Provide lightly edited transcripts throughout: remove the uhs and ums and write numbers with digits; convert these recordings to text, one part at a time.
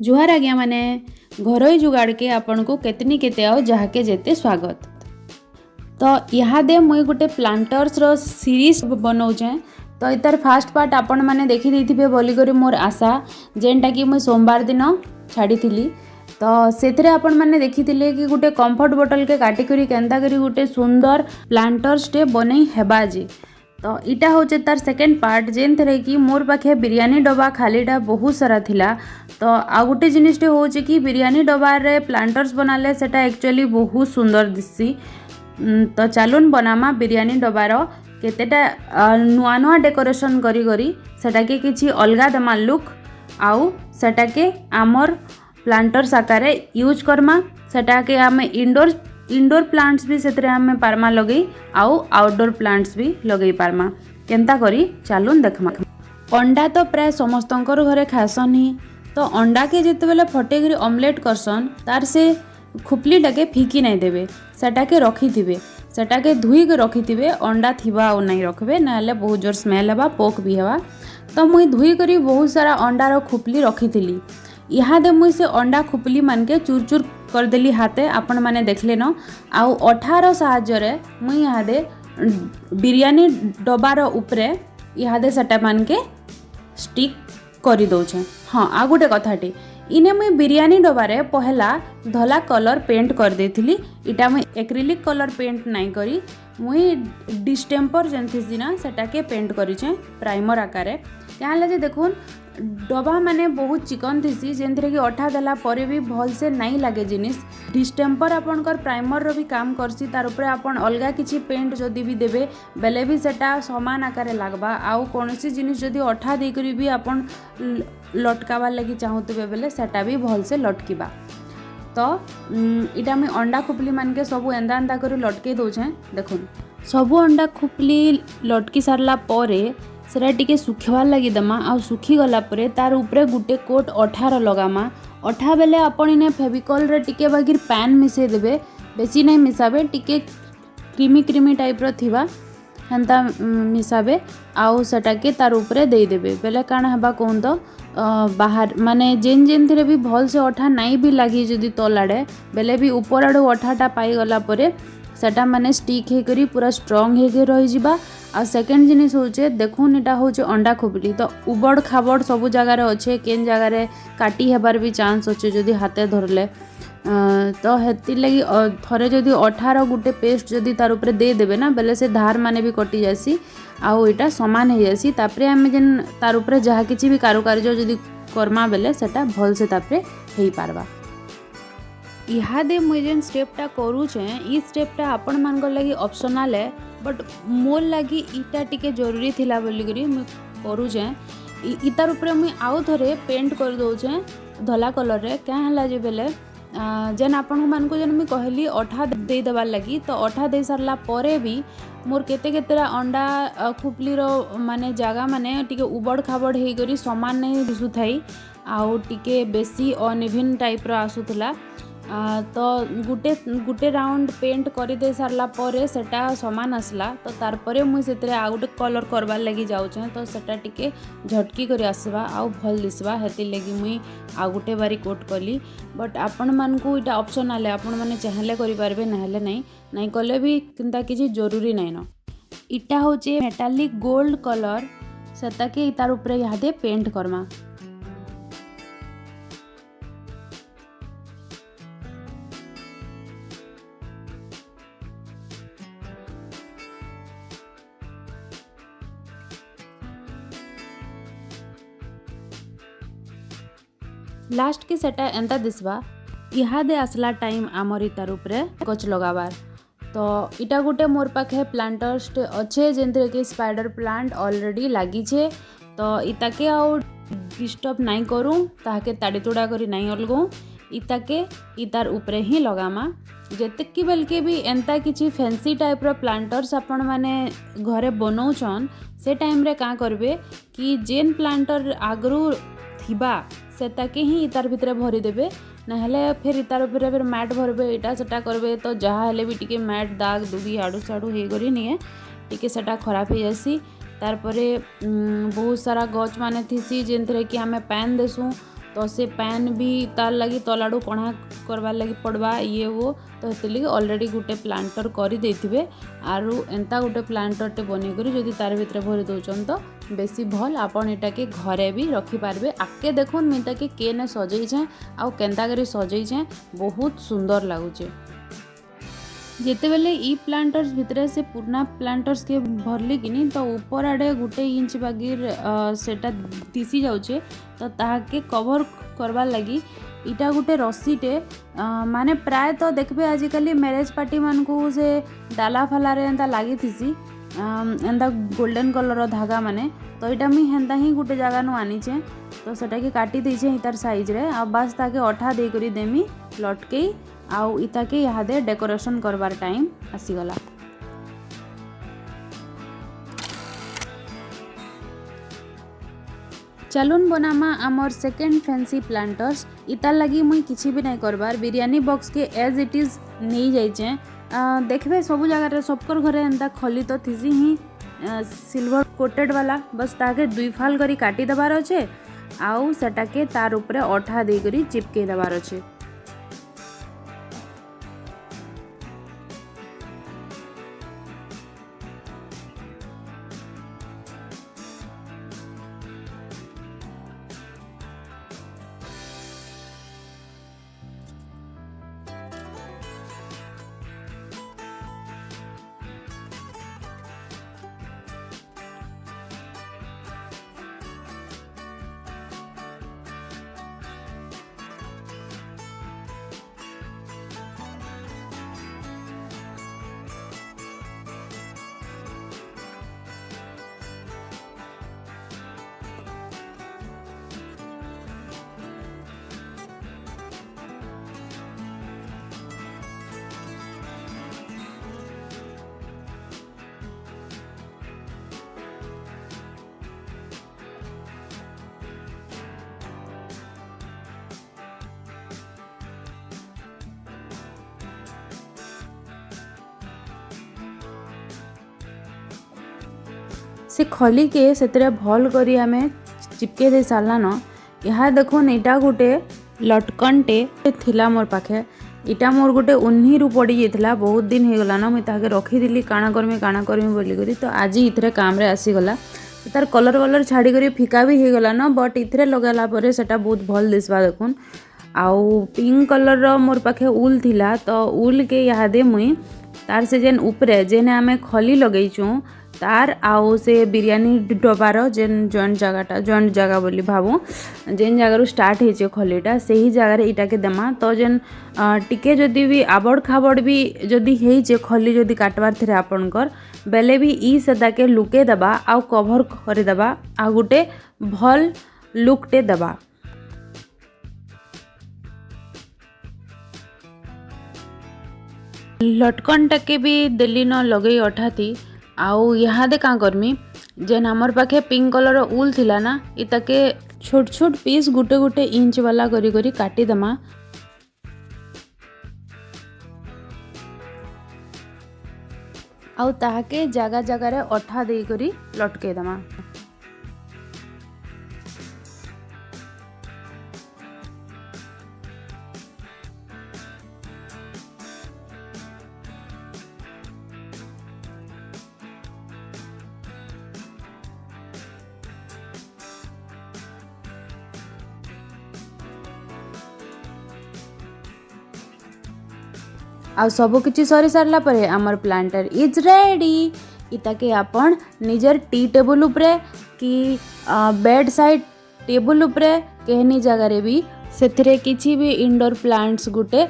जुहार आज्ञा माने घरोई जुगाड़ के आपन को केतनी केते आओ जहाके जेते स्वागत। तो इहादे मुई गोटे प्लांटर्स रो सीरीज बनाऊचे। तो इतार फास्ट पार्ट आपण मैंने देखी देथिबे बोली करी मोर आशा, जेनटा कि मुई सोमवार दिन छाड़ी थिली। तो सेथरे आपण मैंने देखी थिले कि गोटे कंफर्ट बोतल के काटी करी केंता करी गोटे सुंदर प्लांटर्स टे बनै हेबा जे। तो इटा होचे तार सेकेंड पार्ट, जेन थे कि मोर पाखे बिरयानी डब्बा खालीटा बहुत सारा थिला। तो आ गोटे जिनिसटे होचे कि बिरयानी डब्बार रे प्लांटर्स बनाले सेटा एक्चुअली बहुत सुंदर दिससी। तो चलून बनामा बिरयानी डब्बार केतेटा नुआ नुआ डेकोरेशन करी करी सेटाके किछि अलगा देमा लुक, आउ सेटाके आमर प्लांटर्स आकारे यूज करमा। सेटाके आमे इंडोर प्लांट्स भी सेतरे आमे पारमा लगई, आउ आउटडोर प्लांट्स भी लगई पारमा। केंता करी चलून देखमा। अंडा तो प्राय समस्तंकर घरे खासन ही। तो अंडा के जिते बेले फटेकरी ऑमलेट करसन तार से खुपलीटाके फिकी नहीं देवे, सेटाके रखिथिबे, सेटाके धुई के रखिथिबे। अंडा थिबा और नहीं रखबे नाले बहुत जोर स्मेल हेबा, पोक भी हेबा। तो मुई धुई करी बहुत सारा अंडार खुपली रखिथिली। इहादे मुई से अंडा खुपली मान के चूर चूर करदेली हाथे, आपण माने देखले न। आउ 18 साहाଯ୍ୟରେ मुई इहादे बिरयानी डब्बार उपरे इहादे सेटा मान के स्टिक करी दउछे। हाँ, आ गोटे कथाटे, इने मुई बिरयानी डब्बारे पहला धला कलर पेंट कर देथिली। इटा मुई एक्रिलिक कलर पेंट नहीं करी, मुई डिस्टेम्पर जेनथिसी ना सेटाके पेंट करिछे प्राइमर आकारे। क्या जे देखुन डब्बा माने बहुत चिकन थिसी, जेनथरे कि अठा देला परे भी भल से नहीं लागे जिनिस। डिस्टेम्पर आपनकर प्राइमर रो भी काम करसी, तार उपरे आपन अलगा किछि पेंट जदि भी देबे बेले भी सेटा समान आकारे लागबा। आउ कोनोसी जिनिस जदि अठा दे करी भी आपन लटकावा लगी चाहूतबे बेले सेटा भी भल से लटकीबा। तो इटा मैं अंडा खुपली मान के सबू एंदा एंदा करी लटके दउछे। देखुन सबू अंडा खुपली लटकी सारला परे सेटा टिके सुखवार लगी दमा। आ सुखी गला परे तार उपरे गुटे कोट अठार लगामा। अठा बेले आपण इने फेविकॉल रे टिके बागिर पैन मिसे देबे, बेसी नहीं मिसाबे, टिके क्रीमी क्रीमी टाइप रो थिबा हेंता मिसाबे। आउ सेटाके तार उपरे दे देबे बेले काना हबा कोन तो बाहर माने जेन जेन थरे भी भल से अठा नहीं भी लगी जदि तल आड़े बेले भी ऊपर आड़ू अठाटा पाई गला परे सेटा माने स्टिक हे करी पूरा स्ट्रांग हे के रही जिबा। आ सेकेंड जिनिस होचे देखुन इटा होचे अंडा खुपली। तो उबड़ खाबड़ सब जगार अच्छे, केन जगार काटी हेबार भी चांस अच्छे जदि हाथे धरले। तो हेती लगी थरे जदि अठार गुटे पेस्ट जदि तार उपरे दे देबे ना बेले से धार माने भी कटि जासी, आउ इटा समान हे जासी। तापरे आमे जेन तार उपरे जहा किछि भी कारुकार्य जदि करमा बेले सेटा भल से तापरे हेई पारबा। इहादे मुई जेन स्टेपटा करूछे ई स्टेपटा आपण मानकर लगी ऑप्शनल है, बट मोर लगी इटा टिके जरूरी थिला बोली करी मुई करूछे। इतार उपरे मुई आउ थरे पेंट कर दउछे धला कलर रे। क्या हला जे बेले जेन आपण मानकु जेन मुई कहली अठा दे देबार लगी, तो अठा दे सारला परे भी मोर केते केतेरा अंडा खुपली रो माने जागा माने टिके उबड़ खाबड़ हे करी समान नहीं दिसुथाई, आउ टिके बेसी अनइवन टाइप रो आसुथला। तो गुटे राउंड पेंट कर दे सारला परे सेटा समान आसला। तो तार परे मुई सेतरे आ गुटे कलर करबार लगी जाउछे, तो सेटा टिके झटकी करी आसबा आउ भल दिसबा। हेति लगी मुई आ गुटे बारी कोट कली, बट आपण मानकु इटा ऑप्शनल है, आपण माने चाहले करि पारबे नाहले नहीं कले भी किंता किछि जरूरी नहीं न। इटा होचे मेटालिक गोल्ड कलर, सेताके तार उपरे यादे पेंट करमा। लास्ट के सेटा एंता दिसबा। इहादे आसला टाइम आमर इतार उपरे गच लगाबार। तो इटा गुटे मोर पाखे प्लांटर्स अच्छे जेनथरे कि स्पाइडर प्लांट ऑलरेडी लागी छे। तो इताके आउ डिस्टर्ब नहीं करूँ, ताके ताड़ी तुड़ा करी नहीं अलगू, इताके इतार उपरे ही लगामा। जेतिकी बेलके भी एंता किछि फैंसी टाइप रो प्लांटर्स आपण माने घरे बनौछन से टाइम रे का करबे कि जेन प्लांटर आगरू थिबा सेताके ही इतार भितरे भरी देबे, नहले फिर इतार उपरे फिर मैट भरबे इटा सेटा करबे। तो जहाँ हेले भी टिके मैट दाग दुगी आड़ू साड़ू हे करी निए टिके सेटा खराब हे जासी। तार परे बहुत सारा गच माने थिसी जेनथरे कि आमे पैन देसु तो से पैन भी तार लगी तलाड़ू कणा करवार लगी पड़वा ये वो तो से लगी ऑलरेडी गोटे प्लांटर कर देथिबे आरु एंता गोटे प्लांटरटे बनै करी जदि तार भितर भरी दउछन तो बेसी भल आपन एटा के घरे भी रखी पारबे। आके देखुन मुई ताके केने सजई छे आ केंता करी सजई छे बहुत सुंदर लागुचे। जिते बेले ई प्लांटर्स भितर से पुराना प्लांटर्स के भरली कि तो ऊपर आड़े गोटे इंच बागिर सेटा दिशी जाऊे तो ताके कवर करवार लगी इटा गोटे रस्सीटे माने प्राय तो देखबे आजिकल मैरेज पार्टी मान को से डाला फाला रे एंता लगी थीसी एंता गोल्डन कलर धागा माने तो यहाँ मुझे हेन्ता ही गोटे जगह नु आनीचे तो सेटा के काटी देछे इतार साइज रे आ बस ताके अठा दे करी देमी लटके आउ इताके इहादे डेकोरेशन करवार टाइम आसीगला। चलुन बनामा आमर सेकेंड फैंसी प्लांटर्स इतार लगी मुई किसी भी नहीं करबार बिरयानी बॉक्स के एज इट इज नहीं जाइचे देखबे सब जगह सबकर घरे एंता खली तो थीसी ही सिल्वर कोटेड वाला बस ताके दुई फाल करी काटी देबार अच्छे आउ सेटा के तार ऊपर अठा दे करी चिपके देबार अच्छे। से खली के से भल करी आमे चिपके दे सारलान यहाँ देखुन इटा गोटे लटकनटे थिला मोर पाखे इटा मोर गोटे उन्ही रु पड़ी जाइथिला बहुत दिन हो गलान मुझे ताके रखीदी काଣା करमी बोली करी तो आज इथरे काम रे आसीगला तार कलर वलर छाड़ी करी फिका भी हो गलान बट इथरे लगाला परे सेटा बहुत भल दिसबा देखुन आउ पिंक कलर रो मोर पाखे उल थिला तो उल के इहादे मुई तार से जेन उपरे जेने आमे खली लगेइचू तार आउ से बिरयानी डबार जेन जॉइंट जगह बोली भावु जेन जगार स्टार्ट होचे खलीटा से ही जगार इटा के देमा तो जेन टिके जदि भी आबड़ खाबड़ भी जदि होइचे खली जदि काटवार थे आपनकर बेले भी ई सेदा के लुके दबा आउ कवर कर दबा आ गोटे भल लुकटे दबा। लटकन टाके भी दिल्ली न लगे अठाती आउ यहाँ दे का करमी जेन हमर पाखे पिंक कलर उल थिला ना इताके छोट छोट पीस गुटे गुटे इंच वाला करी करी काटी दमा आउ ताहाके जगह जगह रे अठा दे करी लटके दमा। आ सब किछि सरी सारला परे आमर प्लांटर इज रेडी इताके आपण निजर टी टेबल उपरे कि बेड साइड टेबल उपरे केहनी जगह रे भी सेथिरे किछि भी इंडोर प्लांट्स गुटे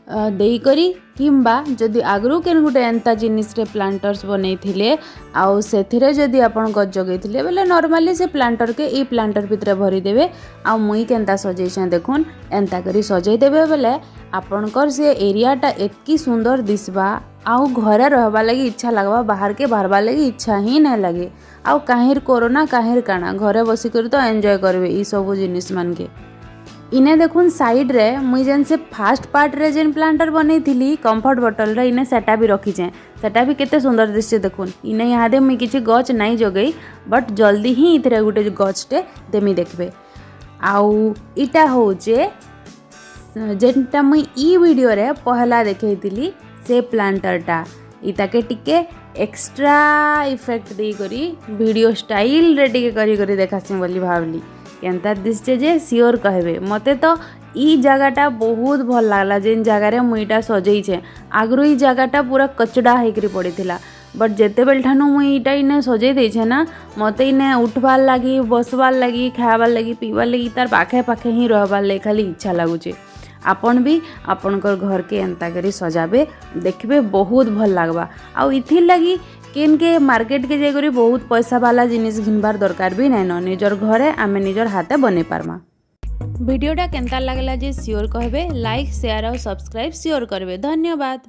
देई करी किंबा जदि आगरू केन गुटे एंता जिनिस रे प्लांटर्स बनै थिले आउ सेथिरे जदि आपण गज जगै थिले बेले नॉर्मली से प्लांटर के ई प्लांटर भितरे भरी देबे आ मुई केनता सजै छ देखुन एंता करी सजै देबे बेले आपणकर से एरियाटा एतकी सुंदर दिसबा आउ घरे रहबा लगी इच्छा लगवा बाहर के बाहरबा लगी इच्छा ही नहीं लगे आउ काहिर कोरोना काहिर काना घरे बसी कर तो एंजॉय करबे ई सब जिनिस मान के। इने देखुन साइड रे मुई जेन से फास्ट पार्ट रे जेन प्लांटर बनै थिली कंफर्ट बॉटल रे इने सेटा भी रखी छे सेटा भी केते सुंदर दिसছে देखुन इने यहाँ दे मुई किछि गछ नहीं जगई बट जल्दी ही इथरे गुटे गछटे देमी देखबे आउ इटा होचे जेनटा मुई ई वीडियो रे पहला देखैतिली से प्लांटरटा इताके टिके एक्स्ट्रा इफेक्ट दे करी वीडियो स्टाइल रे टिके करी देखासी बोली भावली केनता दिसचे जे सियोर कहबे मते तो ई जगहटा बहुत भल लागला जेन जगह मुईटा सजैछे आगरू ई जगहटा पूरा कचड़ा होकर पड़ीथिला बट जेते बेल ठानु मुई इटा इने सजै देछे ना मते इने उठबार लगी बसबार लगी खाबार लगी पीबार लगी तार पाखे पाखे ही रहबार लगी खाली इच्छा लगुचे आपण भी आपणकर घर के एंता करी सजाबे देखबे बहुत भल लागबा आउ इथिर लगी केन के मार्केट के जाई बहुत पैसा वाला जिनिस घिनबार दरकार भी नाइन निजर घरे आमे निजर हाथे बने पारमा। वीडियोटा केनता लागला जे सियोर कहबे लाइक शेयर और सब्सक्राइब सियोर करबे। धन्यवाद।